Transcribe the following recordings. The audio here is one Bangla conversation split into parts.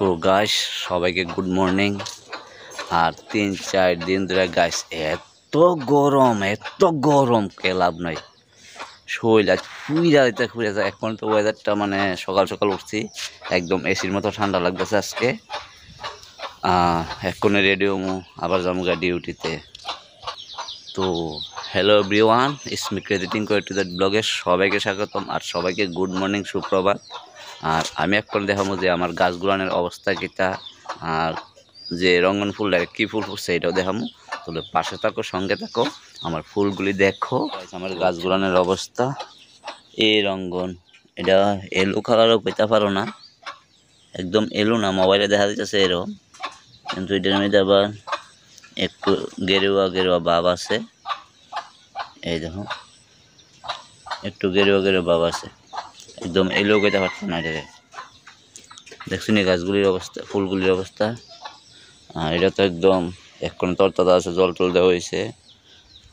তো গাইস সবাইকে গুড মর্নিং। আর 3-4 দিন ধরে গাইস এত গরম কে লাভ নাই, শরীর আজ ফুইরা যায়। এখন তো ওয়েদারটা মানে সকাল সকাল উঠছি, একদম এসির মতো ঠান্ডা লাগতেছে আজকে। এক্ষণে রেডিও আবার যামুগা ডিউটিতে। তো হ্যালো এভরিওয়ান, ইটস মি ক্রেডিটিং করে টু দ্যাট ব্লগে সবাইকে স্বাগতম আর সবাইকে গুড মর্নিং, সুপ্রভাত। আর আমি এখন দেখাবো যে আমার গাছগুলানের অবস্থা কিতা, আর যে রঙ্গন ফুলটা কী ফুল ফুটছে এটাও দেখাবো। তাহলে পাশে থাকো, সঙ্গে থাকো, আমার ফুলগুলি দেখো। আমার গাছগুলানের অবস্থা এই রঙ্গন, এটা এলো কালারও পেতে পারো না, একদম এলো না, মোবাইলে দেখা যাচ্ছে এরকম, কিন্তু এটার মধ্যে আবার একটু গেরুয়া ভাব আছে। এই দেখো একটু গেরুয়া ভাব আছে, একদম এলো পেতে পারছে না এটাকে। দেখছি নি গাছগুলির অবস্থা, ফুলগুলির অবস্থা। এটা তো একদম এখন তরতাজা আছে, জল টল দেওয়া হয়েছে।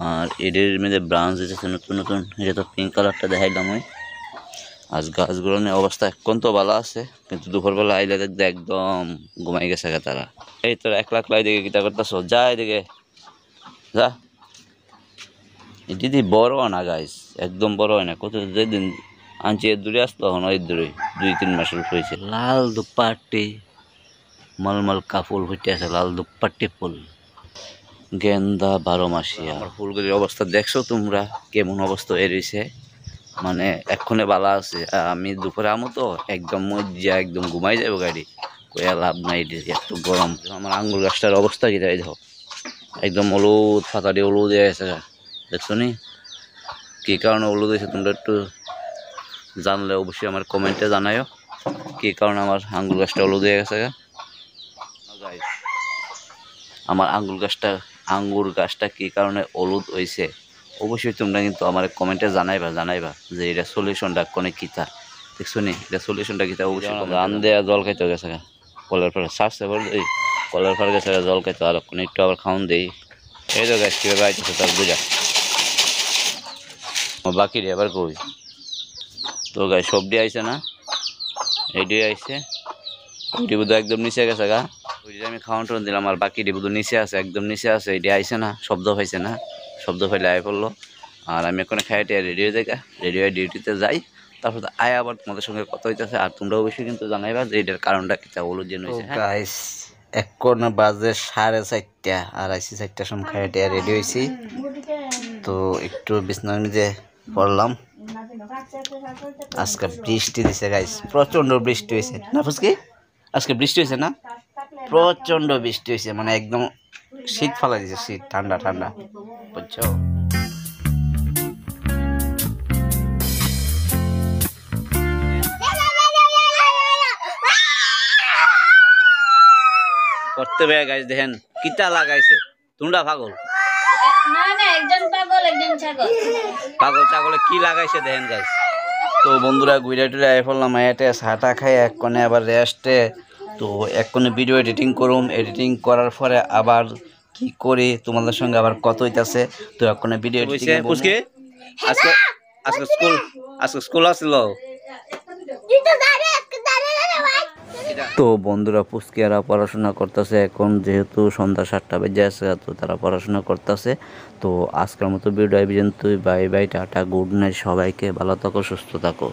আর এদের মধ্যে ব্রাঞ্চ এসেছে নতুন নতুন, এটা তো পিঙ্ক কালারটা দেখাইলাম ওই। আজ গাছগুলোর অবস্থা এখন তো ভালো আছে, কিন্তু দুপুরবেলা আইলে দেখতে একদম ঘুমাই গেছে তারা। এই তোর 1 লাখ লাই দেখে কিতা করতেছ, যা এদিকে যা। দিদি বড় না গাইস, একদম বড় হয় না, কত যেদিন আনছি এর দূরে আসতো, এখন ওই দূরে 2-3 মাসের হয়েছে। লাল দুপাটি মলমল ফুল ফুটে আছে, লাল দুপাটি ফুল, গেন্দা 12 মাসিয়া। আমার ফুলগুলির অবস্থা দেখছো তোমরা কেমন অবস্থা এরিছে, মানে এক্ষণে বালা আছে। আমি দুপুরে আমো তো একদম মজ্জা, একদম ঘুমাই যাবো গাড়ি, কয়া লাভ নাই, এত গরম। আমার আঙ্গুর গাছটার অবস্থা কি তাই দেখো, একদম হলুদ ফাতা দিয়ে হলুদ হয়ে গেছে। দেখছো নি কী কারণে হলুদ হয়েছে, তোমরা একটু জানলে অবশ্যই আমার কমেন্টে জানাইও কী কারণে আমার আঙ্গুর গাছটা হলুদ হয়ে গেছে। আমার আঙ্গুর গাছটা কী কারণে হলুদ হয়েছে অবশ্যই তোমরা কিন্তু আমার কমেন্টে জানাইবা যে এটা সলিউশনটা কোনে কিতা। দেখছো নি এটা সলিউশনটা কিতা, অবশ্যই রান দেয়া জল খাইতে গেছে, কলের পরে শ্বাসে এই কলের পরে গেছে জল খাইতে, আর কোনো একটু আবার খাওয়ান দেই। এই তো গাছ কীভাবে আইতেছে তার বুঝা বাকি রে আবার কই। তো গাছ সবজি আইছে না, এইটাই আইছে, ওইটি বুধ একদম নিচে গেছে গা। ওইটা আমি খাওয়ান টাউন দিলাম, আর বাকি বুধ নিচে আছে, একদম নিচে আছে। এটি আইছে না, শব্দ পাইছে না, শব্দ পাইলে আয় পড়লো। আর আমি এখন খাইতে রেডি হয়ে যাই, রেডি হয়ে ডিউটিতে যাই। তারপর আয় আবার তোমাদের সঙ্গে কথা হইতেছে। আর তোমরা অবশ্যই কিন্তু জানাইবা যে এটার কারণটা কিতা হলো যে হয়েছে। গাইস এখন বাজে 4:30, আর আইসি 4টার সময় খাইতে রেডি হয়েছি। তো একটু বিছনার মধ্যে পড়লাম। আজকে বৃষ্টি দিছে গাইস, প্রচন্ড বৃষ্টি হয়েছে না ফুসকি, আজকে বৃষ্টি হয়েছে না, প্রচন্ড বৃষ্টি হয়েছে, মানে একদম শীত ফালা দিছে, শীত ঠান্ডা ঠান্ডা, বুঝছো। করতে হবে গাইস, দেখেন কিটা লাগাইছে, তোমরা পাগল পাগল ছাগলে কি লাগাইছে দেখেন গাইস। তো বন্ধুরা ঘুরে টুরে আই পড়লাম, এতে চাটা খাই এক কোণে আবার রেস্টে। তো এক কোণে ভিডিও এডিটিং করুম, এডিটিং করার পরে আবার কি করি তোমাদের সঙ্গে আবার কত হইতাছে। তো এক কোণে ভিডিও এডিটিং পুচকে আজকে স্কুল আসছিল। তো বন্ধুরা পুচকিয়ারা পড়াশোনা করতেছে, এখন যেহেতু সন্ধ্যা 7টা বেজে আছে, তো তারা পড়াশোনা করতেছে। তো আজকের মতো ভিডিও পর্যন্তই, bye bye, tata, good night, সবাইকে ভালো থাকো, সুস্থ থাকো।